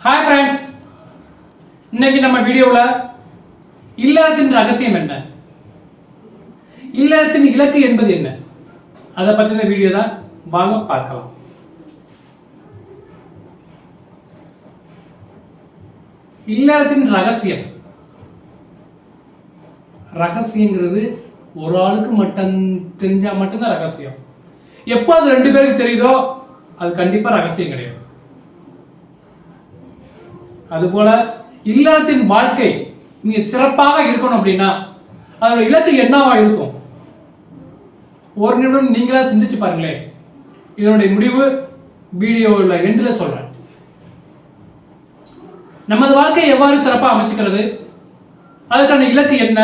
Hi friends, இன்னைக்கு நம்ம வீடியோவில் இல்லறத்தின் ரகசியம் என்ன, இல்லறத்தின் இலக்கு என்பது என்ன, அதை பற்றின வீடியோ தான். வாங்க பார்க்கலாம். இல்லறத்தின் ரகசியங்கிறது ஒரு ஆளுக்கு மட்டும் தெரிஞ்சா மட்டும்தான் ரகசியம். எப்போ அது ரெண்டு பேருக்கு தெரியுதோ அது கண்டிப்பா ரகசியம் கிடையாது. அதுபோல இல்லறத்தின் வாழ்க்கை நீங்க சிறப்பாக இருக்கணும் அப்படின்னா அதோட இலக்கு என்னவா இருக்கும்? ஒரு நிமிடம் நீங்களா சிந்திச்சு பாருங்களேன். இதனுடைய முடிவு வீடியோவில் எண்டில் சொல்றேன். நமது வாழ்க்கையை எவ்வாறு சிறப்பாக அமைச்சுக்கிறது, அதுக்கான இலக்கு என்ன,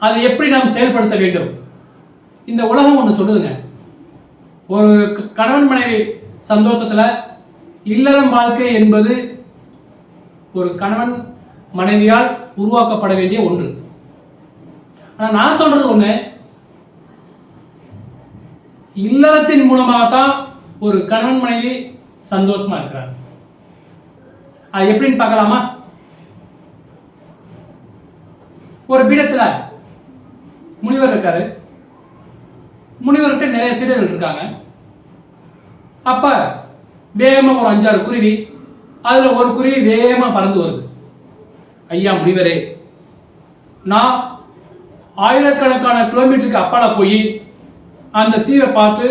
அதை எப்படி நாம் செயல்படுத்த வேண்டும். இந்த உலகம் ஒன்று சொல்லுதுங்க, ஒரு கணவன் மனைவி சந்தோஷத்துல இல்லறம் வாழ்க்கை என்பது ஒரு கணவன் மனைவியால் உருவாக்கப்பட வேண்டிய ஒன்று. ஆனா நான் சொல்றது ஒண்ணு, இல்லறத்தின் மூலமாகத்தான் ஒரு கணவன் மனைவி சந்தோஷமா இருக்கிறார். அது எப்படின்னு பார்க்கலாமா? ஒரு பீடத்துல முனிவர் இருக்காரு. முனிவர்கிட்ட நிறைய சீடர்கள் இருக்காங்க. அப்ப வேகமா ஒரு 5-6 குருவி, அதுல ஒரு குருவி வேகமா பறந்து வருது. ஐயா முனிவரே, நான் ஆயிரக்கணக்கான கிலோமீட்டருக்கு அப்பால போய் அந்த தீவை பார்த்து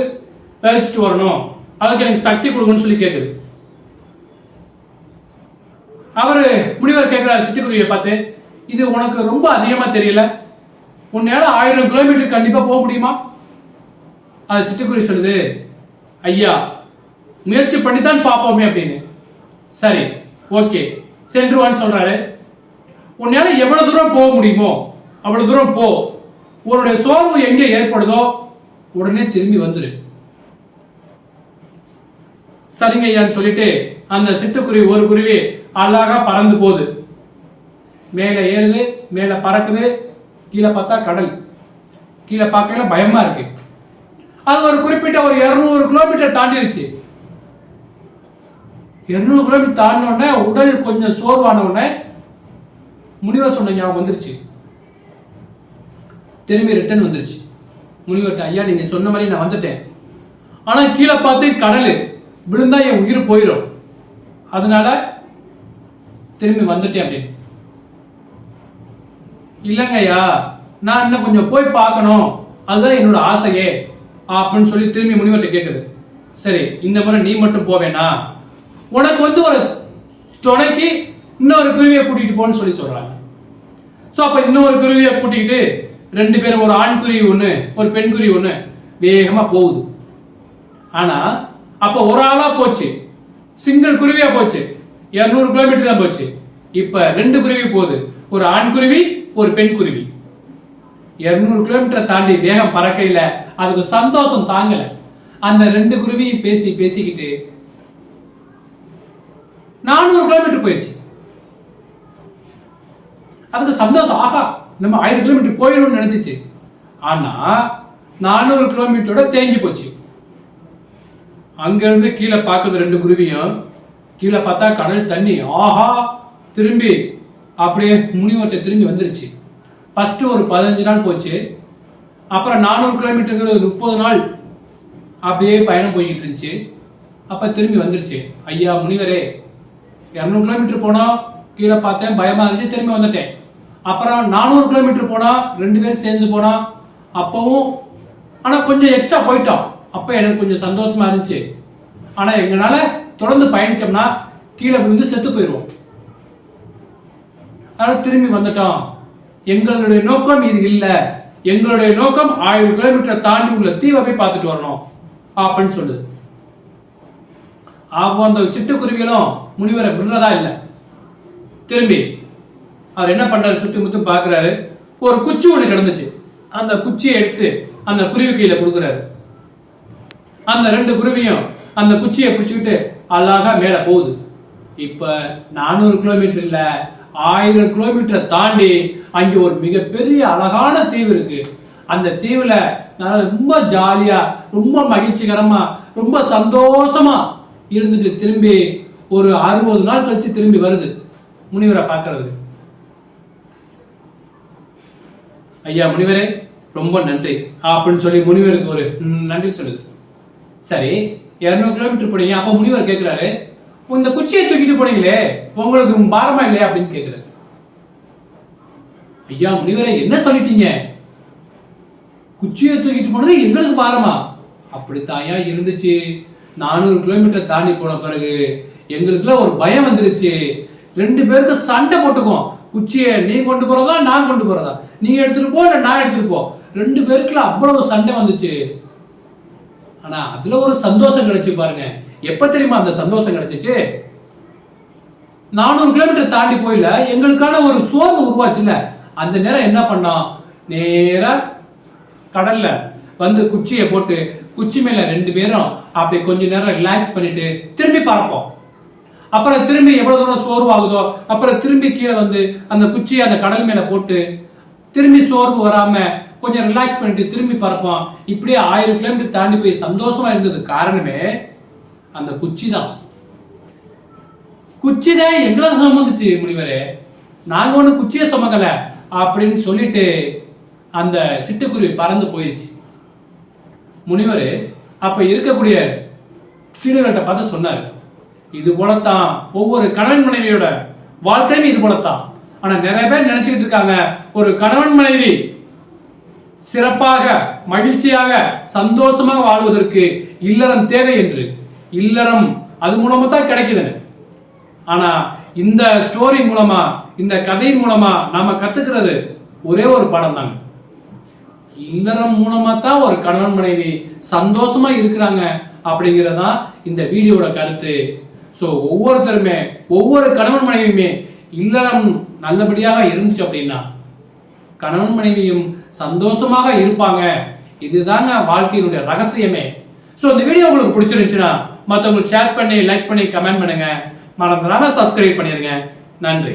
பயிற்சிட்டு வரணும், அதுக்கு எனக்கு சக்தி கொடுக்கணும்னு சொல்லி கேட்குது. அவரு முனிவர் கேட்கிறார் சிட்டுக்குருவியை பார்த்து, இது உனக்கு ரொம்ப அதிகமா தெரியல, உன்னால 1000 கிலோமீட்டர் கண்டிப்பா போக முடியுமா? அது சிட்டுக்குருவி சொல்லுது, ஐயா முயற்சி பண்ணித்தான் பார்ப்போமே அப்படின்னு. சரி, ஓகே, சென்றுவான்னு சொல்றாரு. உன்னால எவ்வளவு தூரம் போக முடியுமோ அவ்வளவு தூரம் போ, உன்னுடைய சோர்வு எங்கே ஏற்படுதோ உடனே திரும்பி வந்துரு. சரிங்க ஐயான்னு சொல்லிட்டு அந்த சிட்டுக்குருவி ஒரு குருவி அழகா பறந்து போகுது. மேலே ஏறுது, மேலே பறக்குது. கீழே பார்த்தா கடல். கீழே பார்க்கல பயமா இருக்கு. அது ஒரு குறிப்பிட்ட ஒரு 200 கிலோமீட்டர் தாண்டிருச்சு. 200 கிலோமீட்டர் தாண்டின உடனே உடல் கொஞ்சம் சோர்வான உடனே முனிவர் சொன்ன ஞாபகம் வந்துருச்சு. திரும்பி ரிட்டர்ன் வந்துருச்சு. முனிவர்கிட்ட, ஐயா நீங்க சொன்ன மாதிரி நான் வந்துட்டேன், ஆனா கீழே பார்த்து கடல், விழுந்தா என் உயிர் போயிடும், அதனால திரும்பி வந்துட்டேன் அப்படின்னு. இல்லைங்க ஐயா, நான் இன்னும் கொஞ்சம் போய் பார்க்கணும், அதுதான் என்னோட ஆசையே அப்படின்னு சொல்லி திரும்பி முனிவர்கிட்ட கேட்குது. சரி, இந்த முறை நீ மட்டும் போவேனா, உனக்கு ஒரு துணைக்கு இன்னொரு குருவியை கூட்டிட்டு போன்னு சொல்லி சொல்றாங்க. ஸோ அப்ப இன்னொரு குருவியை கூட்டிக்கிட்டு 2 பேரும், ஒரு ஆண் குருவி ஒண்ணு ஒரு பெண் குருவி ஒண்ணு வேகமா போகுது. ஆனா அப்ப ஒரு ஆளா போச்சு, சிங்கிள் குருவியா போச்சு, 200 கிலோமீட்டர் தான் போச்சு. இப்ப 2 குருவி போகுது, ஒரு ஆண் குருவி ஒரு பெண் குருவி. 200 கிலோமீட்டர் தாண்டி வேகம் பறக்கையில அதுக்கு சந்தோஷம் தாங்கல. அந்த 2 குருவியும் பேசிக்கிட்டு 400 கிலோமீட்டர் போயிடுச்சு. அதுக்கு சந்தோஷம், ஆகா நம்ம 1000 கிலோமீட்டர் போயிடும்னு நினைச்சிச்சு. ஆனா 400 கிலோமீட்டரோட தேங்கி போச்சு. அங்க இருந்து கீழே பார்க்குது 2 குருவியும். கீழே பார்த்தா கடல் தண்ணி. ஆஹா, திரும்பி அப்படியே முனிவர்கிட்ட திரும்பி வந்துருச்சு. ஃபர்ஸ்ட் ஒரு 15 நாள் போச்சு. அப்புறம் 400 கிலோமீட்டருக்கு 30 நாள் அப்படியே பயணம் போய்கிட்டு இருந்துச்சு. அப்ப திரும்பி வந்துருச்சு. ஐயா முனிவரே, 200 கிலோமீட்டர் போனா கீழே பார்த்தேன், பயமா இருந்துச்சு, திரும்பி வந்துட்டேன். அப்புறம் 400 கிலோமீட்டர் போனா 2 பேரும் சேர்ந்து போனா, அப்பவும் ஆனா கொஞ்சம் எக்ஸ்ட்ரா போயிட்டோம். அப்ப எனக்கு கொஞ்சம் சந்தோஷமா இருந்துச்சு. ஆனா எங்களால தொடர்ந்து பயணிச்சோம்னா கீழே விழுந்து செத்து போயிடுவோம், அதனால திரும்பி வந்துட்டோம். எங்களுடைய நோக்கம் இது இல்லை, எங்களுடைய நோக்கம் 1000 கிலோமீட்டர் தாண்டி உள்ள தீவை போய் பார்த்துட்டு வரணும் அப்படின்னு சொல்லுது. அந்த சிட்டுக்குருவிகளும் முனிவரை விடுறதா இல்லை. திரும்பி அவர் என்ன பண்றாரு, சுத்தி முத்தும் பாக்குறாரு. ஒரு குச்சி ஒண்ணு கிடந்துச்சு, அந்த குச்சியை எடுத்து அந்த குருவி கையில கொடுக்குறாரு. அந்த 2 குருவியும் அந்த குச்சியை பிடிச்சுக்கிட்டு அழகா மேல போகுது. இப்ப 400 கிலோமீட்டர் இல்ல, 1000 கிலோமீட்டரை தாண்டி அங்க ஒரு மிகப்பெரிய அழகான தீவு இருக்கு. அந்த தீவுல ரொம்ப ஜாலியா, ரொம்ப மகிழ்ச்சிகரமா, ரொம்ப சந்தோஷமா இருந்துட்டு திரும்பி ஒரு 60 நாள் கழிச்சு திரும்பி வருது முனிவரை பார்க்கறது. ஐயா முனிவரே ரொம்ப நன்றி அப்படின்னு சொல்லி முனிவருக்கு ஒரு நன்றி சொல்லுது. சரி 200 கிலோமீட்டர் போனீங்க. அப்ப முனிவர் கேட்கிறாரு, இந்த குச்சியை தூக்கிட்டு போனீங்களே உங்களுக்கு பாரமா இல்லையா அப்படின்னு கேட்கிறாரு. ஐயா முனிவரே என்ன சொல்லிட்டீங்க? குச்சியை தூக்கிட்டு போனது எங்களுக்கு பாரமா? அப்படித்தாயா இருந்துச்சு. 400 கிலோமீட்டர் தாண்டி போன பிறகு எங்களுக்குள்ள ஒரு பயம் வந்துருச்சு. 2 பேருக்கு சண்டை போட்டுக்குவோம். குச்சியை நீ கொண்டு போறதா நான் கொண்டு போறதா, நீங்க எடுத்துட்டு போ இல்ல நான் எடுத்துட்டு போ. 2 பேருக்குள்ள அவ்வளவு சண்டை வந்துச்சு. ஆனா அதுல ஒரு சந்தோஷம் கிடைச்சு பாருங்க. எப்ப தெரியுமா அந்த சந்தோஷம் கிடைச்சிச்சு? 400 கிலோமீட்டர் தாண்டி போயில எங்களுக்கான ஒரு சோர்வு உருவாச்சுல. அந்த நேரம் என்ன பண்ணோம், நேரா கடல்ல வந்து குச்சியை போட்டு குச்சி மேல 2 பேரும் அப்படி கொஞ்ச நேரம் ரிலாக்ஸ் பண்ணிட்டு திரும்பி பறப்போம். அப்புறம் திரும்பி எவ்வளவு தூரம் சோர்வாகுதோ அப்புறம் திரும்பி கீழே வந்து அந்த குச்சியை அந்த கடல் மேல போட்டு திரும்பி சோர்வு வராம கொஞ்சம் ரிலாக்ஸ் பண்ணிட்டு திரும்பி பறப்போம். இப்படியே 1000 கிலோமீட்டர் தாண்டி போய் சந்தோஷமா இருந்தது காரணமே அந்த குச்சி தான். குச்சி தான் எங்களை சுமந்துச்சு முனிவரே, நாங்க ஒண்ணு குச்சியை சுமக்கல அப்படின்னு சொல்லிட்டு அந்த சிட்டுக்குருவி பறந்து போயிடுச்சு. முனிவர் அப்ப இருக்கக்கூடிய சீடர்கள்ட்ட பார்த்து சொன்னார், இது போலத்தான் ஒவ்வொரு கணவன் மனைவியோட வாழ்க்கையும் இது போலத்தான். ஆனா நிறைய பேர் நினைச்சுக்கிட்டு இருக்காங்க ஒரு கணவன் மனைவி சிறப்பாக மகிழ்ச்சியாக சந்தோஷமாக வாழ்வதற்கு இல்லறம் தேவை என்று. இல்லறம் அது மூலமா தான் கிடைக்குது. ஆனா இந்த ஸ்டோரி மூலமா இந்த கதையின் மூலமா நாம கத்துக்கிறது ஒரே ஒரு பாடம் தாங்க. இல்லறம் மூலமா தான் ஒரு கணவன் மனைவி சந்தோஷமா இருக்கிறாங்க அப்படிங்கறதான் இந்த வீடியோட கருத்து. சோ ஒவ்வொருத்தருமே ஒவ்வொரு கணவன் மனைவியுமே இல்லறம் நல்லபடியாக இருந்துச்சு அப்படின்னா கணவன் மனைவியும் சந்தோஷமாக இருப்பாங்க. இதுதாங்க வாழ்க்கையினுடைய ரகசியமே. சோ இந்த வீடியோ உங்களுக்கு பிடிச்சிருந்துச்சுன்னா மற்றவங்களுக்கு ஷேர் பண்ணி லைக் பண்ணி கமெண்ட் பண்ணுங்க. மறந்துடாம சப்ஸ்கிரைப் பண்ணிருங்க. நன்றி.